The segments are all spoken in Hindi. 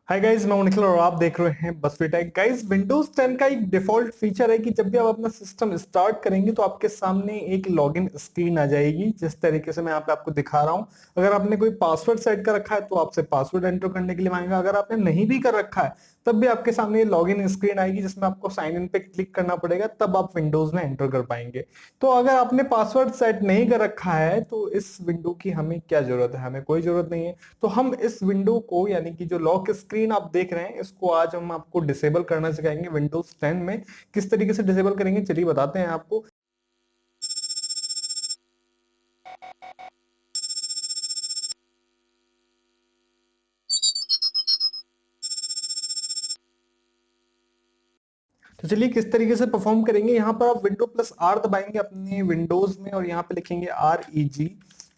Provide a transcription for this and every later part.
हाय गाइस, मैं हूं निखिल और आप देख रहे हैं बसफी टेक। गाइस, विंडोज 10 का एक डिफॉल्ट फीचर है कि जब भी आप अपना सिस्टम स्टार्ट करेंगे तो आपके सामने एक लॉगिन स्क्रीन आ जाएगी, जिस तरीके से मैं यहाँ पे आपको दिखा रहा हूं। अगर आपने कोई पासवर्ड सेट कर रखा है तो आपसे पासवर्ड एंटर करने के लिए मांगेगा। अगर आपने नहीं भी कर रखा है तब भी आपके सामने लॉगिन स्क्रीन आएगी, जिसमें आपको साइन इन पे क्लिक करना पड़ेगा, तब आप विंडोज में एंटर कर पाएंगे। तो अगर आपने पासवर्ड सेट नहीं कर रखा है तो इस विंडो की हमें क्या जरूरत है? हमें कोई जरूरत नहीं है। तो हम इस विंडो को, यानी कि जो लॉक स्क्रीन आप देख रहे हैं, इसको आज हम आपको डिसेबल करना सिखाएंगे विंडोज 10 में। किस तरीके से डिसेबल करेंगे चलिए बताते हैं आपको। तो चलिए किस तरीके से परफॉर्म करेंगे। यहाँ पर आप विंडो प्लस आर दबाएंगे अपने विंडोज में और यहाँ पे लिखेंगे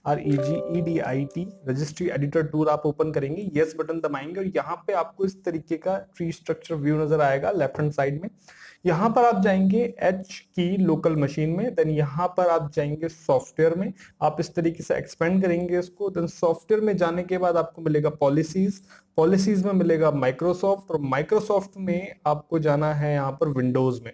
REGEDIT रजिस्ट्री एडिटर टूल आप ओपन करेंगे, यस बटन दबाएंगे और यहाँ पे आपको इस तरीके का ट्री स्ट्रक्चर व्यू नजर आएगा लेफ्ट हैंड साइड में। यहाँ पर आप जाएंगे एच की लोकल मशीन में, देन यहाँ पर आप जाएंगे सॉफ्टवेयर में। आप इस तरीके से एक्सपेंड करेंगे इसको, देन सॉफ्टवेयर में जाने के बाद आपको मिलेगा पॉलिसीज। पॉलिसीज में मिलेगा माइक्रोसॉफ्ट और माइक्रोसॉफ्ट में आपको जाना है यहाँ पर विंडोज में।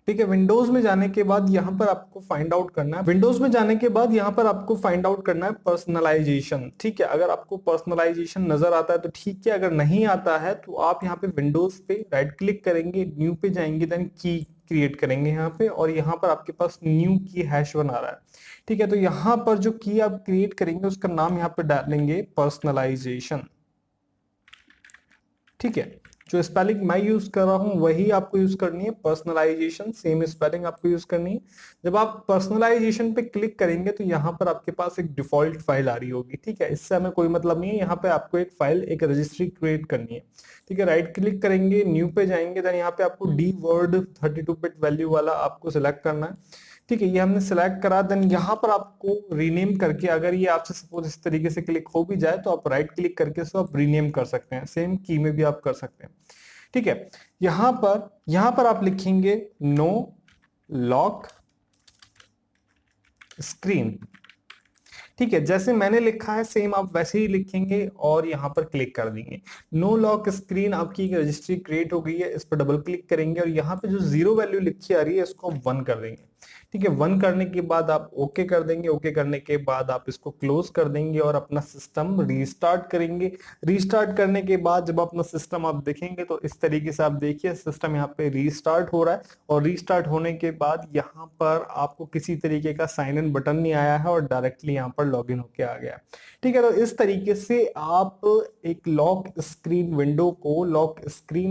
ठीक है, विंडोज में जाने के बाद यहाँ पर आपको फाइंड आउट करना है, विंडोज में जाने के बाद यहाँ पर आपको फाइंड आउट करना है पर्सनलाइजेशन। ठीक है, अगर आपको पर्सनलाइजेशन नजर आता है तो ठीक है, अगर नहीं आता है तो आप यहाँ पे विंडोज पे राइट क्लिक करेंगे, न्यू पे जाएंगे, देन की क्रिएट करेंगे यहाँ पे और यहाँ पर आपके पास न्यू की हैश 1 आ रहा है। ठीक है, तो यहाँ पर जो की आप क्रिएट करेंगे उसका नाम यहाँ पे डालेंगे पर्सनलाइजेशन। ठीक है, जो स्पेलिंग मैं यूज कर रहा हूं वही आपको यूज करनी है, पर्सनलाइजेशन, सेम स्पेलिंग आपको यूज करनी है। जब आप पर्सनलाइजेशन पे क्लिक करेंगे तो यहाँ पर आपके पास एक डिफॉल्ट फाइल आ रही होगी। ठीक है, इससे हमें कोई मतलब नहीं है, यहाँ पे आपको एक फाइल, एक रजिस्ट्री क्रिएट करनी है। ठीक है, राइट क्लिक करेंगे, न्यू पे जाएंगे, देन यहाँ पे आपको डी वर्ड 32 बिट वैल्यू वाला आपको सिलेक्ट करना है। ठीक है, ये हमने सिलेक्ट करा, देन यहाँ पर आपको रीनेम करके, अगर ये आपसे सपोज इस तरीके से क्लिक हो भी जाए तो आप राइट क्लिक करके इसको आप रीनेम कर सकते हैं, सेम की में भी आप कर सकते हैं। ठीक है, यहाँ पर आप लिखेंगे नो लॉक स्क्रीन। ठीक है, जैसे मैंने लिखा है सेम आप वैसे ही लिखेंगे और यहाँ पर क्लिक कर देंगे। नो लॉक स्क्रीन, आपकी एक रजिस्ट्री क्रिएट हो गई है, इस पर डबल क्लिक करेंगे और यहाँ पे जो जीरो वैल्यू लिखी आ रही है इसको 1 कर देंगे। ठीक है, 1 करने के बाद आप ओके कर देंगे, ओके करने के बाद आप इसको क्लोज कर देंगे और अपना सिस्टम रीस्टार्ट करेंगे। रीस्टार्ट करने के बाद जब अपना सिस्टम आप देखेंगे तो इस तरीके से आप देखिए सिस्टम यहाँ पे रीस्टार्ट हो रहा है और रीस्टार्ट होने के बाद यहाँ पर आपको किसी तरीके का साइन इन बटन नहीं आया है और डायरेक्टली यहाँ पर लॉगिन होके आ गया। ठीक है, तो इस तरीके से आप एक लॉक स्क्रीन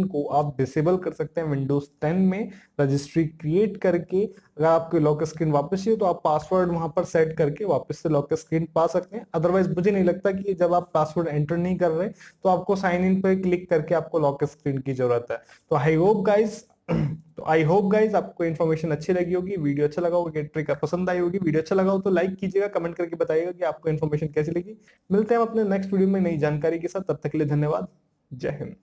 को आप डिसेबल कर सकते हैं विंडोज 10 में रजिस्ट्री क्रिएट करके। अगर आपके लॉक स्क्रीन वापस चाहिए तो आप पासवर्ड वहां पर सेट करके वापस से लॉक स्क्रीन पा सकते हैं। अदरवाइज मुझे नहीं लगता कि जब आप पासवर्ड एंटर नहीं कर रहे तो आपको साइन इन पे क्लिक करके आपको लॉक स्क्रीन की जरूरत है। तो आई होप गाइज आपको इन्फॉर्मेशन अच्छी लगी होगी, वीडियो अच्छा लगा होगा, ट्रिक पसंद आई होगी। वीडियो अच्छा लगा हो तो लाइक कीजिएगा, कमेंट करके बताइएगा कि आपको इन्फॉर्मेशन कैसी लगी। मिलते हैं हम अपने नेक्स्ट वीडियो में नई जानकारी के साथ, तब तक के लिए धन्यवाद। जय हिंद।